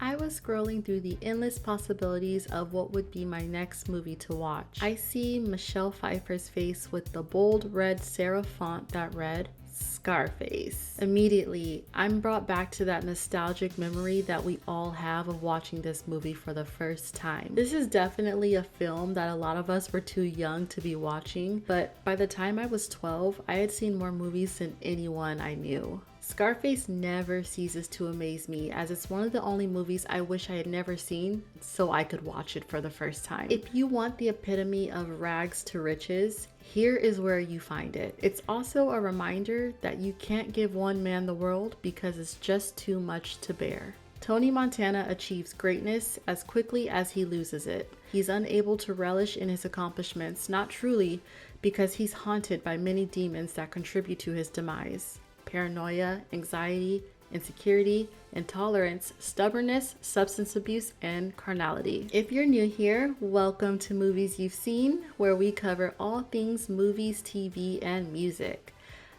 I was scrolling through the endless possibilities of what would be my next movie to watch. I see Michelle Pfeiffer's face with the bold red serif font that read, Scarface. Immediately, I'm brought back to that nostalgic memory that we all have of watching this movie for the first time. This is definitely a film that a lot of us were too young to be watching, but by the time I was 12, I had seen more movies than anyone I knew. Scarface never ceases to amaze me, as it's one of the only movies I wish I had never seen so I could watch it for the first time. If you want the epitome of rags to riches, here is where you find it. It's also a reminder that you can't give one man the world because it's just too much to bear. Tony Montana achieves greatness as quickly as he loses it. He's unable to relish in his accomplishments, not truly, because he's haunted by many demons that contribute to his demise. Paranoia, anxiety, insecurity, intolerance, stubbornness, substance abuse, and carnality. If you're new here, welcome to Movies You've Seen, where we cover all things movies, TV, and music.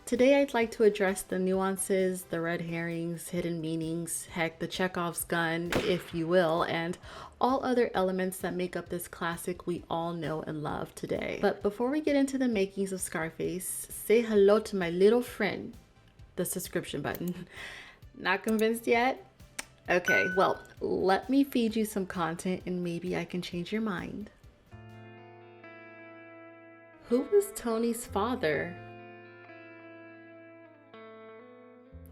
Today I'd like to address the nuances, the red herrings, hidden meanings, heck, the Chekhov's gun, if you will, and all other elements that make up this classic we all know and love today. But before we get into the makings of Scarface, say hello to my little friend, the subscription button. Not convinced yet? Okay, well, let me feed you some content and maybe I can change your mind. Who was Tony's father?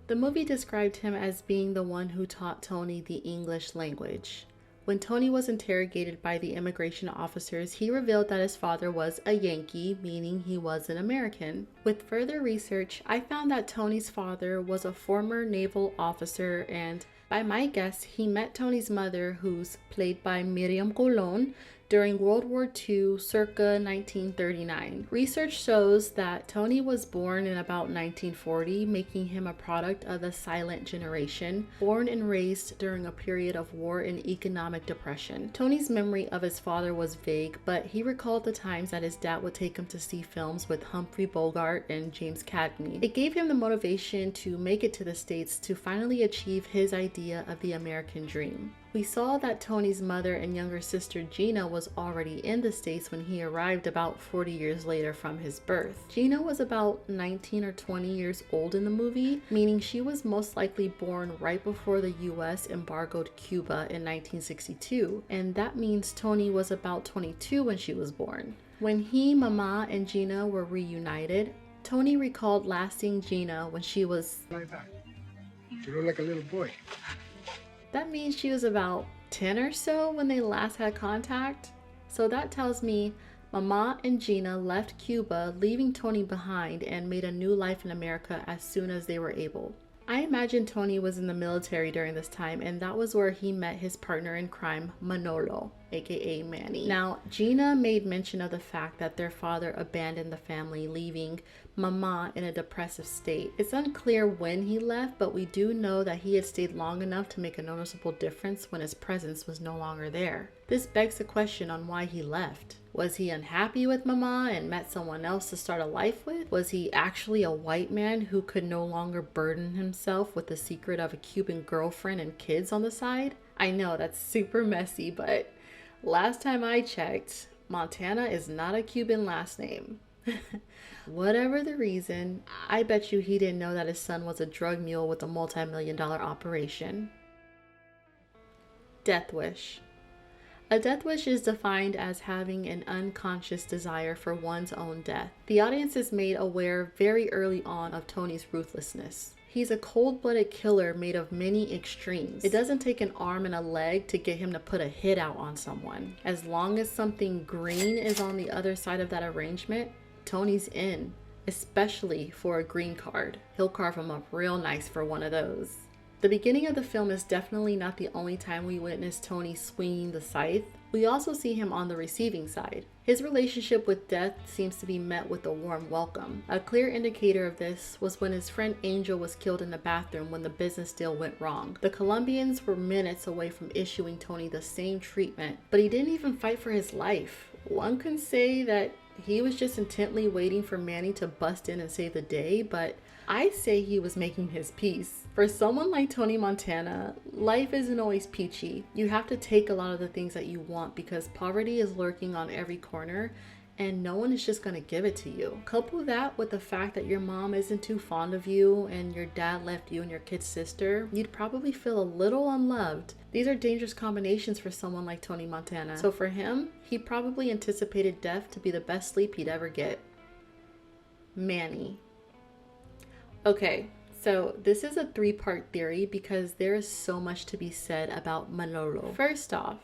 The movie described him as being the one who taught Tony the English language. When Tony was interrogated by the immigration officers, he revealed that his father was a Yankee, meaning he was an American. With further research, I found that Tony's father was a former naval officer, and by my guess, he met Tony's mother, who's played by Miriam Colon, during World War II, circa 1939. Research shows that Tony was born in about 1940, making him a product of the silent generation, born and raised during a period of war and economic depression. Tony's memory of his father was vague, but he recalled the times that his dad would take him to see films with Humphrey Bogart and James Cagney. It gave him the motivation to make it to the States to finally achieve his idea of the American dream. We saw that Tony's mother and younger sister Gina was already in the States when he arrived about 40 years later from his birth. Gina was about 19 or 20 years old in the movie, meaning she was most likely born right before the US embargoed Cuba in 1962, and that means Tony was about 22 when she was born. When he, Mama, and Gina were reunited, Tony recalled last seeing Gina when she was... You look like a little boy. That means she was about 10 or so when they last had contact. So that tells me Mama and Gina left Cuba, leaving Tony behind, and made a new life in America as soon as they were able. I imagine Tony was in the military during this time, and that was where he met his partner in crime, Manolo, aka Manny. Now, Gina made mention of the fact that their father abandoned the family, leaving Mama in a depressive state. It's unclear when he left, but we do know that he had stayed long enough to make a noticeable difference when his presence was no longer there. This begs the question on why he left. Was he unhappy with Mama and met someone else to start a life with? Was he actually a white man who could no longer burden himself with the secret of a Cuban girlfriend and kids on the side? I know that's super messy, but last time I checked, Montana is not a Cuban last name. Whatever the reason, I bet you he didn't know that his son was a drug mule with a multi-million-dollar operation. Death wish. A death wish is defined as having an unconscious desire for one's own death. The audience is made aware very early on of Tony's ruthlessness. He's a cold-blooded killer made of many extremes. It doesn't take an arm and a leg to get him to put a hit out on someone. As long as something green is on the other side of that arrangement, Tony's in, especially for a green card. He'll carve him up real nice for one of those. The beginning of the film is definitely not the only time we witness Tony swinging the scythe. We also see him on the receiving side. His relationship with death seems to be met with a warm welcome. A clear indicator of this was when his friend Angel was killed in the bathroom when the business deal went wrong. The Colombians were minutes away from issuing Tony the same treatment, but he didn't even fight for his life. One can say that he was just intently waiting for Manny to bust in and save the day, but I say he was making his peace. For someone like Tony Montana, life isn't always peachy. You have to take a lot of the things that you want because poverty is lurking on every corner and no one is just gonna give it to you. Couple that with the fact that your mom isn't too fond of you and your dad left you and your kid's sister, you'd probably feel a little unloved. These are dangerous combinations for someone like Tony Montana. So for him, he probably anticipated death to be the best sleep he'd ever get. Manny. Okay, so this is a 3-part theory because there is so much to be said about Manolo. First off,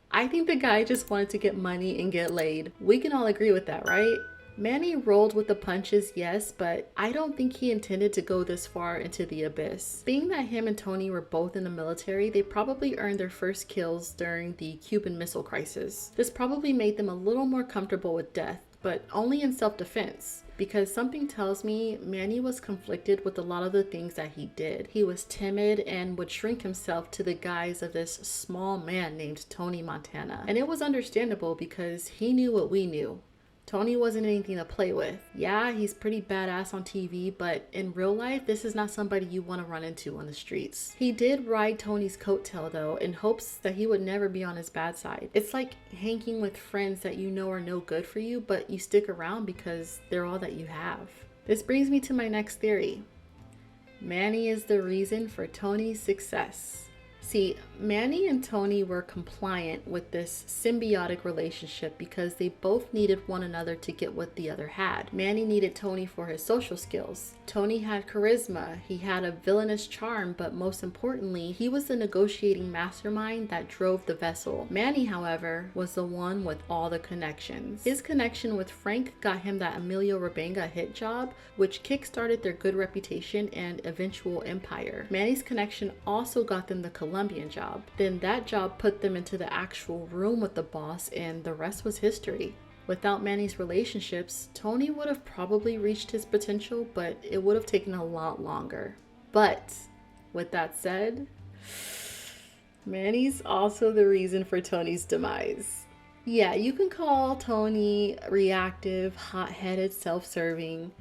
I think the guy just wanted to get money and get laid. We can all agree with that, right? Manny rolled with the punches, yes, but I don't think he intended to go this far into the abyss. Being that him and Tony were both in the military, they probably earned their first kills during the Cuban Missile Crisis. This probably made them a little more comfortable with death, but only in self-defense. Because something tells me Manny was conflicted with a lot of the things that he did. He was timid and would shrink himself to the guise of this small man named Tony Montana. And it was understandable because he knew what we knew. Tony wasn't anything to play with. Yeah, he's pretty badass on TV, but in real life, this is not somebody you want to run into on the streets. He did ride Tony's coattail though, in hopes that he would never be on his bad side. It's like hanging with friends that you know are no good for you, but you stick around because they're all that you have. This brings me to my next theory. Manny is the reason for Tony's success. See, Manny and Tony were compliant with this symbiotic relationship because they both needed one another to get what the other had. Manny needed Tony for his social skills. Tony had charisma, he had a villainous charm, but most importantly, he was the negotiating mastermind that drove the vessel. Manny, however, was the one with all the connections. His connection with Frank got him that Emilio Rebenga hit job, which kickstarted their good reputation and eventual empire. Manny's connection also got them the Colombian job. Then that job put them into the actual room with the boss, and the rest was history. Without Manny's relationships, Tony would have probably reached his potential, but it would have taken a lot longer. But with that said, Manny's also the reason for Tony's demise. Yeah, you can call Tony reactive, hot-headed, self-serving.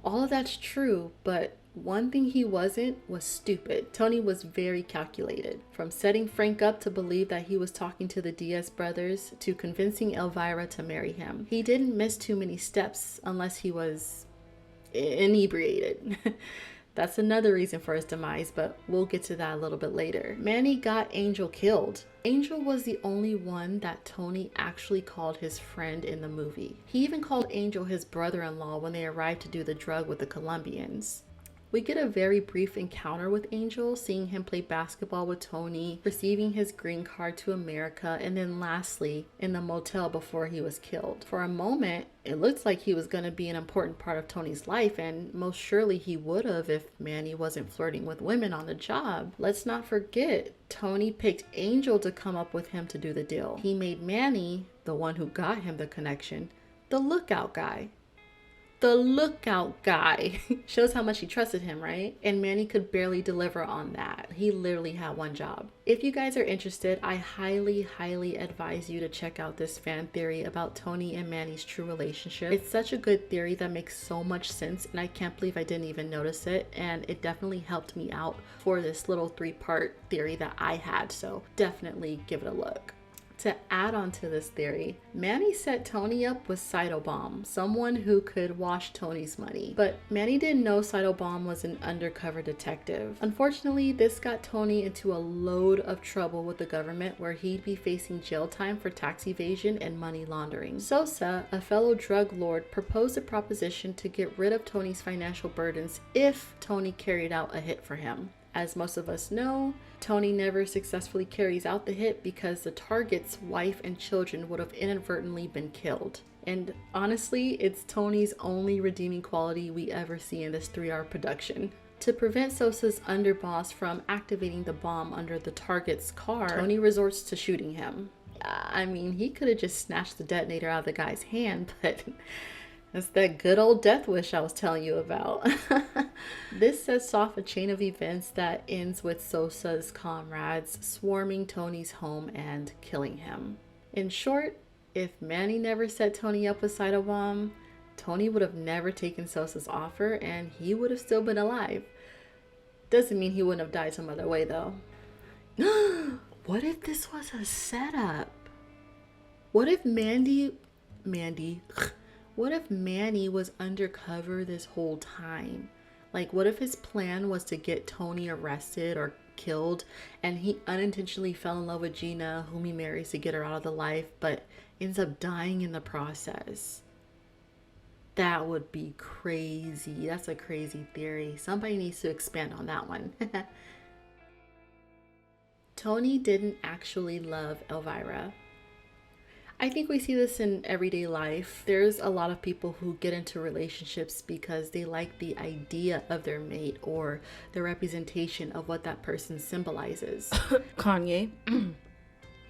All of that's true, but one thing he wasn't was stupid. Tony was very calculated. From setting Frank up to believe that he was talking to the Diaz brothers to convincing Elvira to marry him. He didn't miss too many steps unless he was inebriated. That's another reason for his demise, but we'll get to that a little bit later. Manny got Angel killed. Angel was the only one that Tony actually called his friend in the movie. He even called Angel his brother-in-law when they arrived to do the drug with the Colombians. We get a very brief encounter with Angel, seeing him play basketball with Tony, receiving his green card to America, and then lastly, in the motel before he was killed. For a moment, it looked like he was going to be an important part of Tony's life, and most surely he would have if Manny wasn't flirting with women on the job. Let's not forget, Tony picked Angel to come up with him to do the deal. He made Manny, the one who got him the connection, the lookout guy. The lookout guy. Shows how much he trusted him, right? And Manny could barely deliver on that. He literally had one job. If you guys are interested, I highly advise you to check out this fan theory about Tony and Manny's true relationship. It's such a good theory that makes so much sense, and I can't believe I didn't even notice it, and it definitely helped me out for this little 3-part theory that I had, so definitely give it a look. To add on to this theory, Manny set Tony up with Cytobomb, someone who could wash Tony's money. But Manny didn't know Cytobomb was an undercover detective. Unfortunately, this got Tony into a load of trouble with the government where he'd be facing jail time for tax evasion and money laundering. Sosa, a fellow drug lord, proposed a proposition to get rid of Tony's financial burdens if Tony carried out a hit for him. As most of us know, Tony never successfully carries out the hit because the target's wife and children would have inadvertently been killed. And honestly, it's Tony's only redeeming quality we ever see in this 3-hour production. To prevent Sosa's underboss from activating the bomb under the target's car, Tony resorts to shooting him. I mean, he could have just snatched the detonator out of the guy's hand, but that's that good old death wish I was telling you about. This sets off a chain of events that ends with Sosa's comrades swarming Tony's home and killing him. In short, if Manny never set Tony up with Cytobomb, Tony would have never taken Sosa's offer and he would have still been alive. Doesn't mean he wouldn't have died some other way though. What if this was a setup? What if what if Manny was undercover this whole time? Like, what if his plan was to get Tony arrested or killed and he unintentionally fell in love with Gina, whom he marries to get her out of the life, but ends up dying in the process? That would be crazy. That's a crazy theory. Somebody needs to expand on that one. Tony didn't actually love Elvira. I think we see this in everyday life. There's a lot of people who get into relationships because they like the idea of their mate or the representation of what that person symbolizes. Kanye.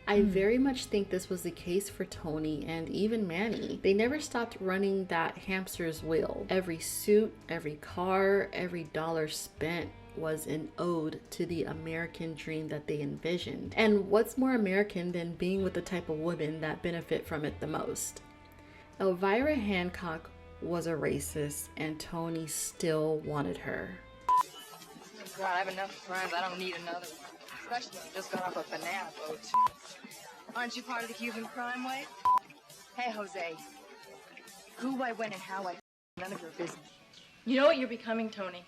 I very much think this was the case for Tony and even Manny. They never stopped running that hamster's wheel. Every suit, every car, every dollar spent was an ode to the American dream that they envisioned. And what's more American than being with the type of women that benefit from it the most? Elvira Hancock was a racist and Tony still wanted her. God, I have enough crimes. I don't need another one. Especially if I just got off a banana boat. Aren't you part of the Cuban crime wave? Hey, Jose. Who, why, when, and how, none of your business. You know what you're becoming, Tony?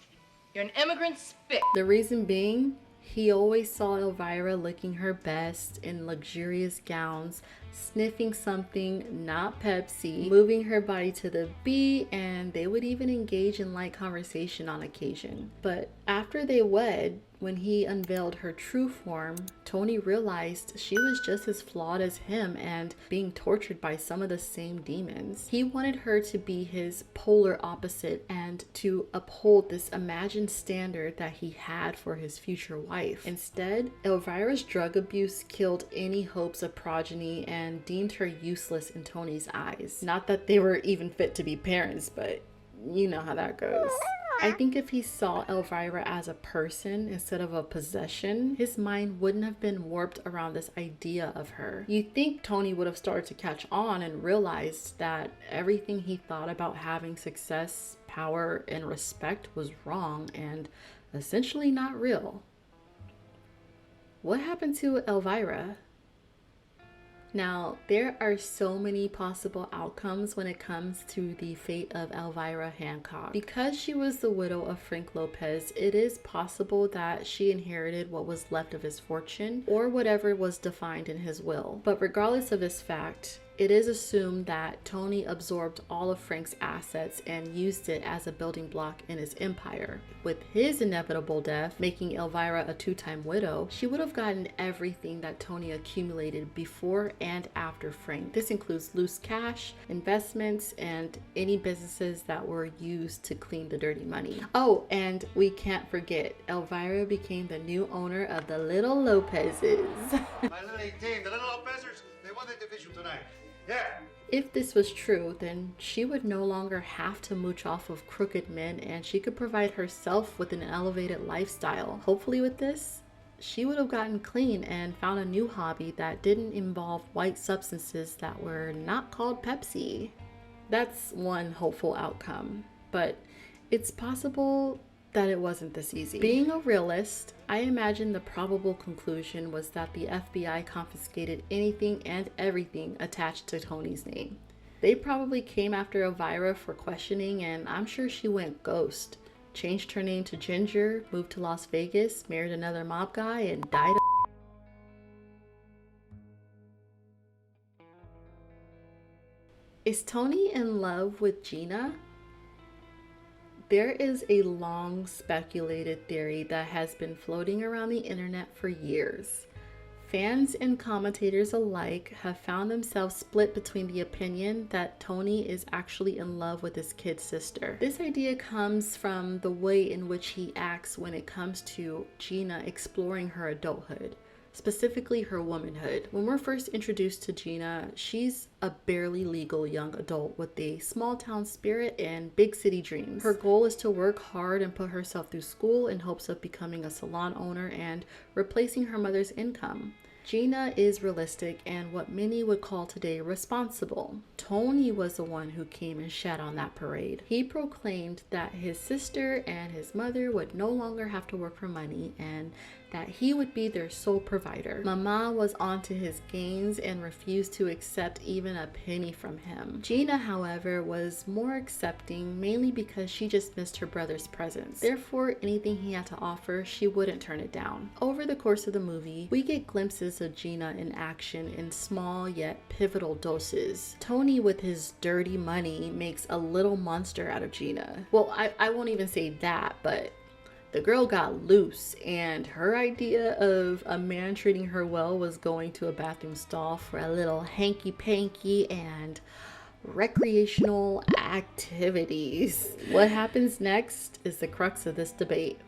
You're an immigrant spit. The reason being, he always saw Elvira looking her best in luxurious gowns, sniffing something not Pepsi, moving her body to the beat, and they would even engage in light conversation on occasion. But after they wed, when he unveiled her true form, Tony realized she was just as flawed as him and being tortured by some of the same demons. He wanted her to be his polar opposite and to uphold this imagined standard that he had for his future wife. Instead, Elvira's drug abuse killed any hopes of progeny and deemed her useless in Tony's eyes. Not that they were even fit to be parents, but you know how that goes. I think if he saw Elvira as a person instead of a possession, his mind wouldn't have been warped around this idea of her. You'd think Tony would have started to catch on and realized that everything he thought about having success, power, and respect was wrong and essentially not real. What happened to Elvira? Now, there are so many possible outcomes when it comes to the fate of Elvira Hancock. Because she was the widow of Frank Lopez, it is possible that she inherited what was left of his fortune or whatever was defined in his will. But regardless of this fact, it is assumed that Tony absorbed all of Frank's assets and used it as a building block in his empire. With his inevitable death, making Elvira a two-time widow, she would have gotten everything that Tony accumulated before and after Frank. This includes loose cash, investments, and any businesses that were used to clean the dirty money. Oh, and we can't forget, Elvira became the new owner of the Little Lopez's. My little 18, the Little Lopezers, they won the division tonight. Yeah. If this was true, then she would no longer have to mooch off of crooked men and she could provide herself with an elevated lifestyle. Hopefully with this, she would have gotten clean and found a new hobby that didn't involve white substances that were not called Pepsi. That's one hopeful outcome, but it's possible that it wasn't this easy. Being a realist, I imagine the probable conclusion was that the FBI confiscated anything and everything attached to Tony's name. They probably came after Elvira for questioning, and I'm sure she went ghost, changed her name to Ginger, moved to Las Vegas, married another mob guy, and died of... Is Tony in love with Gina? There is a long speculated theory that has been floating around the internet for years. Fans and commentators alike have found themselves split between the opinion that Tony is actually in love with his kid sister. This idea comes from the way in which he acts when it comes to Gina exploring her adulthood, specifically her womanhood. When we're first introduced to Gina, she's a barely legal young adult with a small town spirit and big city dreams. Her goal is to work hard and put herself through school in hopes of becoming a salon owner and replacing her mother's income. Gina is realistic and what many would call today responsible. Tony was the one who came and shat on that parade. He proclaimed that his sister and his mother would no longer have to work for money and that he would be their sole provider. Mama was onto his gains and refused to accept even a penny from him. Gina, however, was more accepting, mainly because she just missed her brother's presence. Therefore, anything he had to offer, she wouldn't turn it down. Over the course of the movie, we get glimpses of Gina in action in small yet pivotal doses. Tony, with his dirty money, makes a little monster out of Gina. Well, I won't even say that, but the girl got loose, and her idea of a man treating her well was going to a bathroom stall for a little hanky-panky and recreational activities. What happens next is the crux of this debate.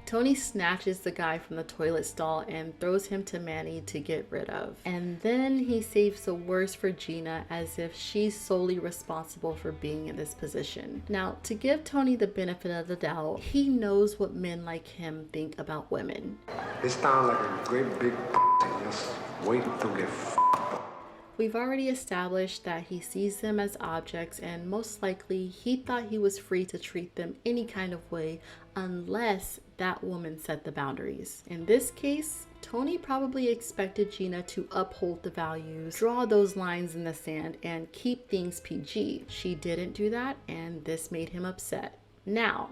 Tony snatches the guy from the toilet stall and throws him to Manny to get rid of. And then he saves the worst for Gina as if she's solely responsible for being in this position. Now, to give Tony the benefit of the doubt, he knows what men like him think about women. It's down like a great big just waiting to get We've already established that he sees them as objects, and most likely he thought he was free to treat them any kind of way unless that woman set the boundaries. In this case, Tony probably expected Gina to uphold the values, draw those lines in the sand, and keep things PG. She didn't do that, and this made him upset. Now,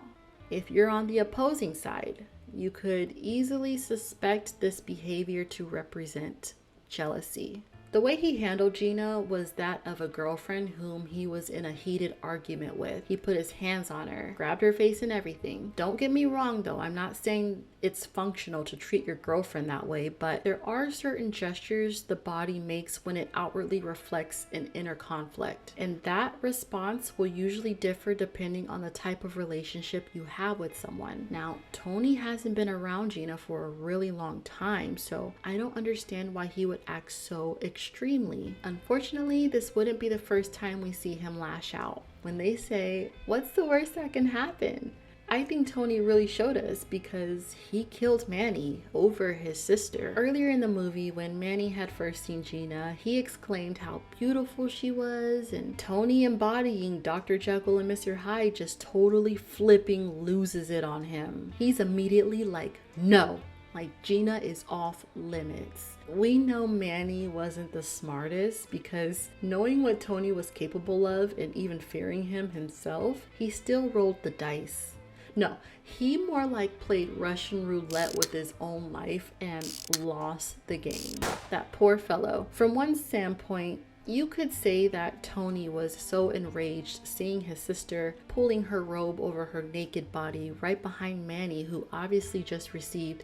if you're on the opposing side, you could easily suspect this behavior to represent jealousy. The way he handled Gina was that of a girlfriend whom he was in a heated argument with. He put his hands on her, grabbed her face and everything. Don't get me wrong though, I'm not saying it's functional to treat your girlfriend that way, but there are certain gestures the body makes when it outwardly reflects an inner conflict. And that response will usually differ depending on the type of relationship you have with someone. Now, Tony hasn't been around Gina for a really long time, so I don't understand why he would act so extremely. Unfortunately, this wouldn't be the first time we see him lash out. When they say, "What's the worst that can happen?" I think Tony really showed us because he killed Manny over his sister. Earlier in the movie, when Manny had first seen Gina, he exclaimed how beautiful she was, and Tony, embodying Dr. Jekyll and Mr. Hyde, just totally flipping loses it on him. He's immediately like, no, like Gina is off limits. We know Manny wasn't the smartest because knowing what Tony was capable of and even fearing him himself, he still rolled the dice. No, he more like played Russian roulette with his own life and lost the game. That poor fellow. From one standpoint, you could say that Tony was so enraged seeing his sister pulling her robe over her naked body right behind Manny, who obviously just received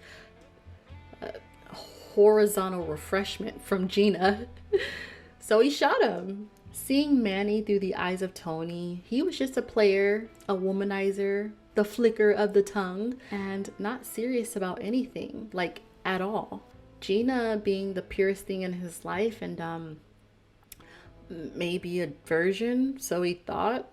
horizontal refreshment from Gina. So he shot him. Seeing Manny through the eyes of Tony, he was just a player, a womanizer, the flicker of the tongue, and not serious about anything, like at all. Gina being the purest thing in his life and maybe a virgin, so he thought.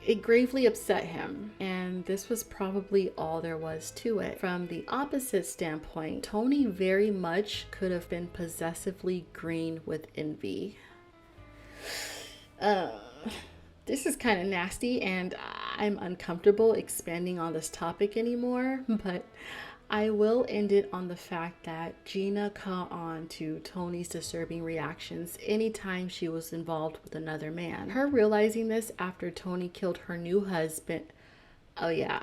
It gravely upset him, and this was probably all there was to it. From the opposite standpoint, Tony very much could have been possessively green with envy. This is kind of nasty, and I'm uncomfortable expanding on this topic anymore, but I will end it on the fact that Gina caught on to Tony's disturbing reactions anytime she was involved with another man. Her realizing this after Tony killed her new husband. Oh yeah,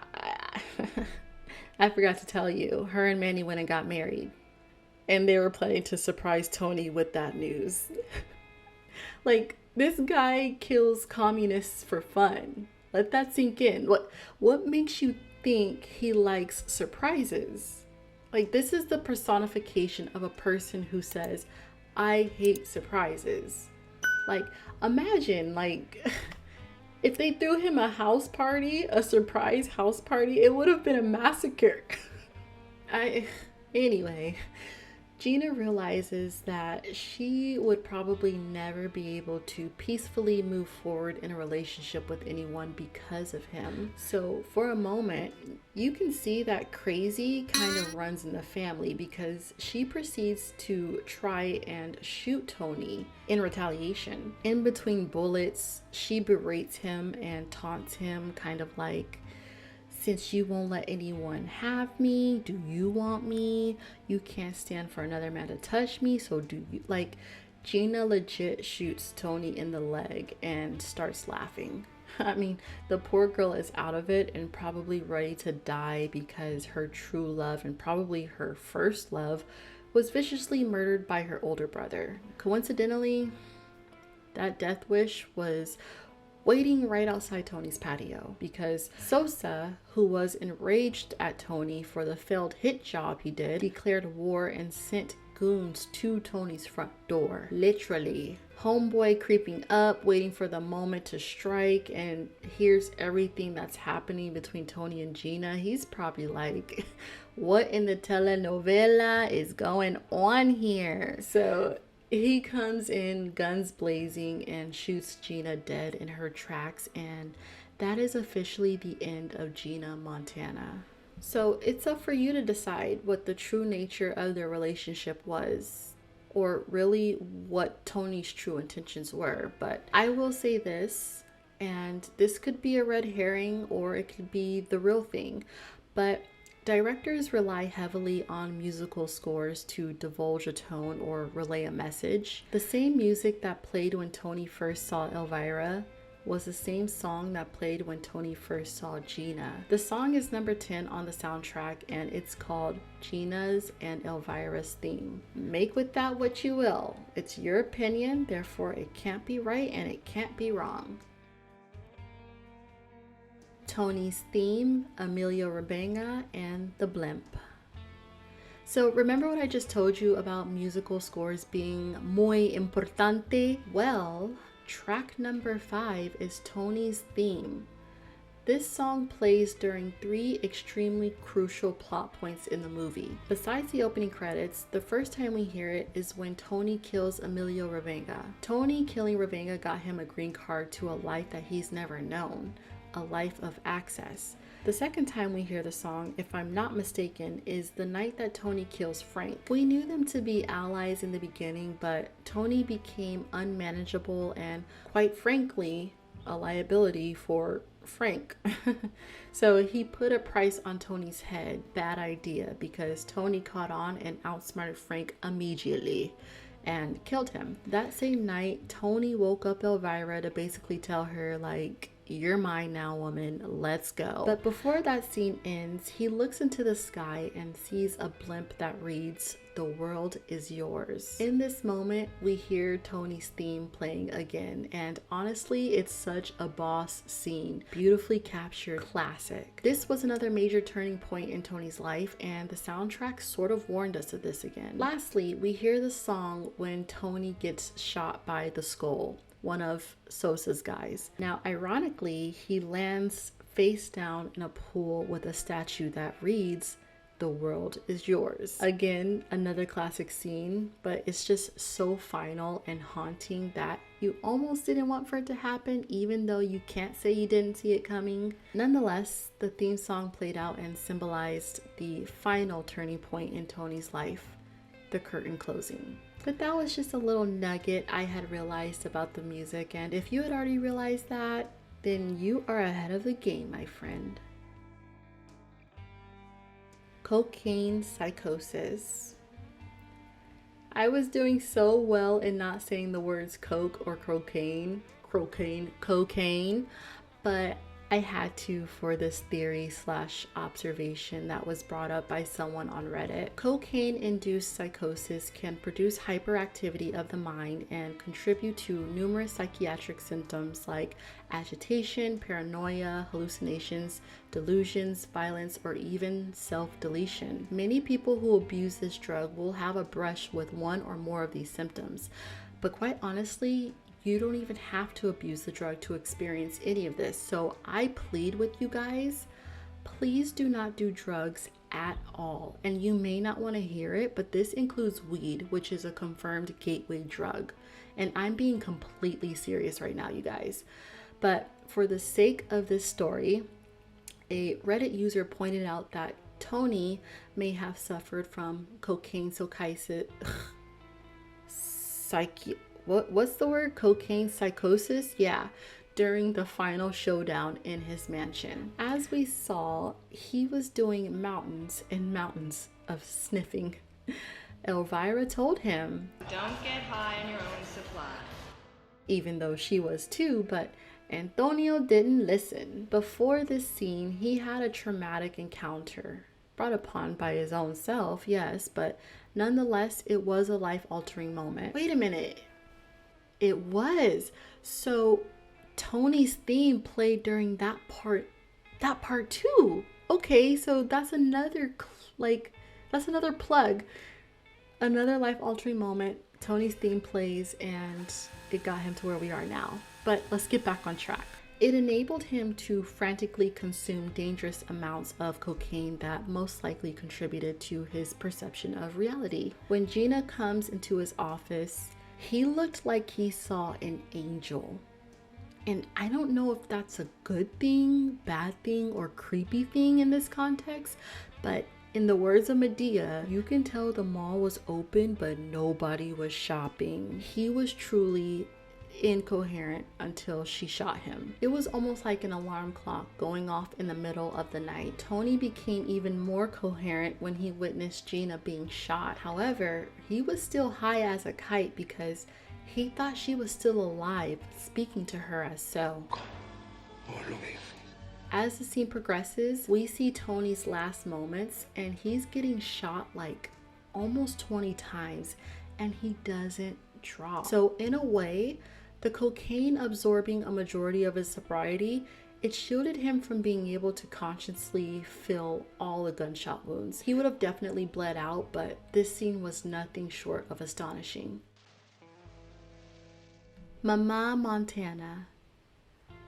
I forgot to tell you, her and Manny went and got married. And they were planning to surprise Tony with that news. Like, this guy kills communists for fun. Let that sink in. What makes you think he likes surprises? Like, this is the personification of a person who says, I hate surprises. Like, imagine, like, if they threw him a house party, a surprise house party, it would have been a massacre. Anyway, Gina realizes that she would probably never be able to peacefully move forward in a relationship with anyone because of him. So for a moment, you can see that crazy kind of runs in the family, because she proceeds to try and shoot Tony in retaliation. In between bullets, she berates him and taunts him, kind of like, since you won't let anyone have me, do you want me? You can't stand for another man to touch me, so do you? Like, Gina legit shoots Tony in the leg and starts laughing. I mean, the poor girl is out of it and probably ready to die because her true love, and probably her first love, was viciously murdered by her older brother. Coincidentally, that death wish was waiting right outside Tony's patio, because Sosa, who was enraged at Tony for the failed hit job he did, declared war and sent goons to Tony's front door. Literally. Homeboy creeping up, waiting for the moment to strike, and here's everything that's happening between Tony and Gina. He's probably like, what in the telenovela is going on here? So he comes in guns blazing and shoots Gina dead in her tracks, and that is officially the end of Gina Montana. So it's up for you to decide what the true nature of their relationship was, or really what Tony's true intentions were. But I will say this, and this could be a red herring or it could be the real thing, but directors rely heavily on musical scores to divulge a tone or relay a message. The same music that played when Tony first saw Elvira was the same song that played when Tony first saw Gina. The song is number 10 on the soundtrack, and it's called Gina's and Elvira's Theme. Make with that what you will. It's your opinion, therefore it can't be right and it can't be wrong. Tony's theme, Emilio Rebenga, and the Blimp. So remember what I just told you about musical scores being muy importante? Well, track number 5 is Tony's theme. This song plays during 3 extremely crucial plot points in the movie. Besides the opening credits, the first time we hear it is when Tony kills Emilio Rebenga. Tony killing Rebenga got him a green card to a life that he's never known, a life of access. The second time we hear the song, if I'm not mistaken, is the night that Tony kills Frank. We knew them to be allies in the beginning, but Tony became unmanageable and, quite frankly, a liability for Frank. So he put a price on Tony's head. Bad idea, because Tony caught on and outsmarted Frank immediately and killed him. That same night, Tony woke up Elvira to basically tell her, like, you're mine now, woman, let's go. But before that scene ends, he looks into the sky and sees a blimp that reads, "The world is yours." In this moment, we hear Tony's theme playing again, and honestly, it's such a boss scene. Beautifully captured, classic. This was another major turning point in Tony's life, and the soundtrack sort of warned us of this again. Lastly, we hear the song when Tony gets shot by the Skull, one of Sosa's guys. Now, ironically, he lands face down in a pool with a statue that reads, "The world is yours." Again, another classic scene, but it's just so final and haunting that you almost didn't want for it to happen, even though you can't say you didn't see it coming. Nonetheless, the theme song played out and symbolized the final turning point in Tony's life, the curtain closing. But that was just a little nugget I had realized about the music, and if you had already realized that, then you are ahead of the game, my friend. Cocaine Psychosis. I was doing so well in not saying the words coke or cocaine, but I had to for this theory / observation that was brought up by someone on Reddit. Cocaine-induced psychosis can produce hyperactivity of the mind and contribute to numerous psychiatric symptoms like agitation, paranoia, hallucinations, delusions, violence, or even self-deletion. Many people who abuse this drug will have a brush with one or more of these symptoms, but quite honestly, you don't even have to abuse the drug to experience any of this. So I plead with you guys, please do not do drugs at all. And you may not want to hear it, but this includes weed, which is a confirmed gateway drug. And I'm being completely serious right now, you guys. But for the sake of this story, a Reddit user pointed out that Tony may have suffered from cocaine psychosis. What's the word? Cocaine psychosis? Yeah, during the final showdown in his mansion. As we saw, he was doing mountains and mountains of sniffing. Elvira told him, Don't get high on your own supply. even though she was too, but Antonio didn't listen. Before this scene, he had a traumatic encounter, brought upon by his own self, yes, but nonetheless, it was a life-altering moment. Wait a minute. It was. So Tony's theme played during that part too. Okay, so that's another plug. Another life-altering moment. Tony's theme plays and it got him to where we are now. But let's get back on track. It enabled him to frantically consume dangerous amounts of cocaine that most likely contributed to his perception of reality. When Gina comes into his office, he looked like he saw an angel. And I don't know if that's a good thing, bad thing, or creepy thing in this context, but in the words of Medea, you can tell the mall was open, but nobody was shopping. He was truly incoherent until she shot him. It was almost like an alarm clock going off in the middle of the night. Tony became even more coherent when he witnessed Gina being shot. However, he was still high as a kite because he thought she was still alive, speaking to her as so. As the scene progresses, we see Tony's last moments and he's getting shot like almost 20 times and he doesn't drop. So in a way, the cocaine absorbing a majority of his sobriety, it shielded him from being able to consciously feel all the gunshot wounds. He would have definitely bled out, but this scene was nothing short of astonishing. Mamá Montana.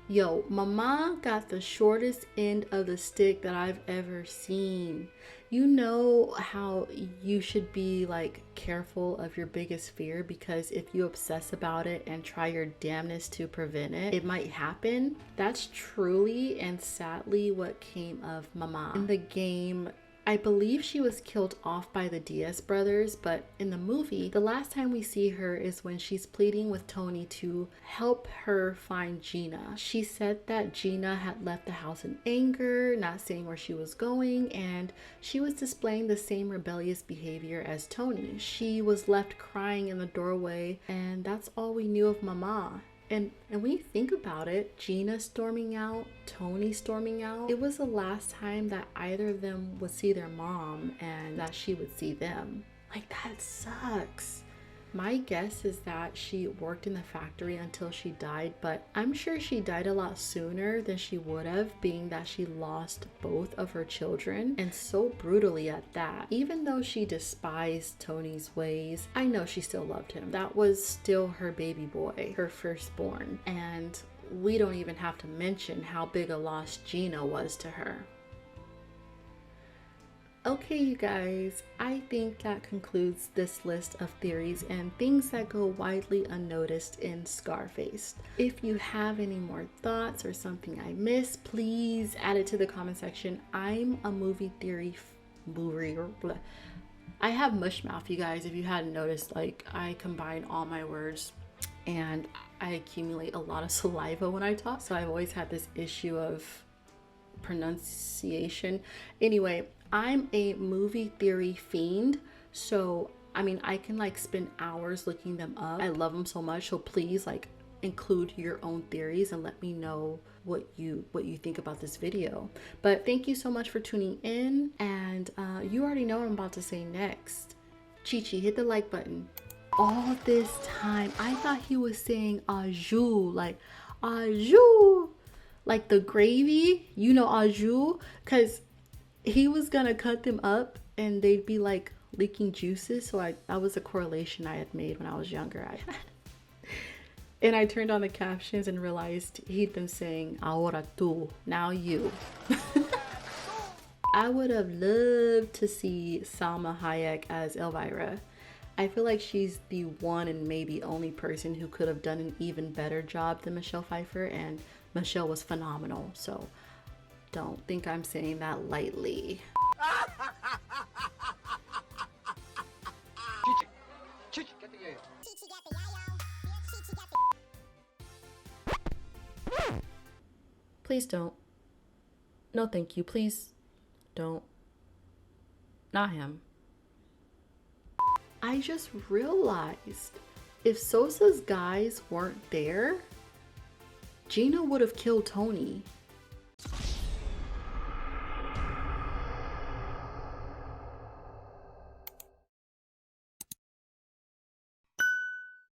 Yo, Mama got the shortest end of the stick that I've ever seen. You know how you should be like careful of your biggest fear because if you obsess about it and try your damnedest to prevent it, it might happen. That's truly and sadly what came of Mama. In the game, I believe she was killed off by the Diaz brothers, but in the movie, the last time we see her is when she's pleading with Tony to help her find Gina. She said that Gina had left the house in anger, not saying where she was going, and she was displaying the same rebellious behavior as Tony. She was left crying in the doorway, and that's all we knew of Mama. And when you think about it, Gina storming out, Tony storming out, it was the last time that either of them would see their mom and that she would see them. Like, that sucks. My guess is that she worked in the factory until she died, but I'm sure she died a lot sooner than she would have, being that she lost both of her children, and so brutally at that. Even though she despised Tony's ways, I know she still loved him. That was still her baby boy, her firstborn, and we don't even have to mention how big a loss Gina was to her. Okay, you guys, I think that concludes this list of theories and things that go widely unnoticed in Scarface. If you have any more thoughts or something I missed, please add it to the comment section. I'm a movie theory I have mush mouth, you guys. If you hadn't noticed, like, I combine all my words and I accumulate a lot of saliva when I talk, so I've always had this issue of pronunciation. Anyway, I'm a movie theory fiend, so I mean, I can like spend hours looking them up. I love them so much, so please like include your own theories and let me know what you think about this video. But thank you so much for tuning in, and you already know what I'm about to say next. Chi-Chi, hit the like button. All this time I thought he was saying au jus, like au jus, like the gravy, you know, au jus, because he was gonna cut them up and they'd be like leaking juices. So that was a correlation I had made when I was younger. And I turned on the captions and realized he'd been saying ahora tú, now you. I would have loved to see Salma Hayek as Elvira. I feel like she's the one and maybe only person who could have done an even better job than Michelle Pfeiffer, and Michelle was phenomenal, so don't think I'm saying that lightly. Please don't. No, thank you. Please don't. Not him. I just realized if Sosa's guys weren't there, Gina would have killed Tony.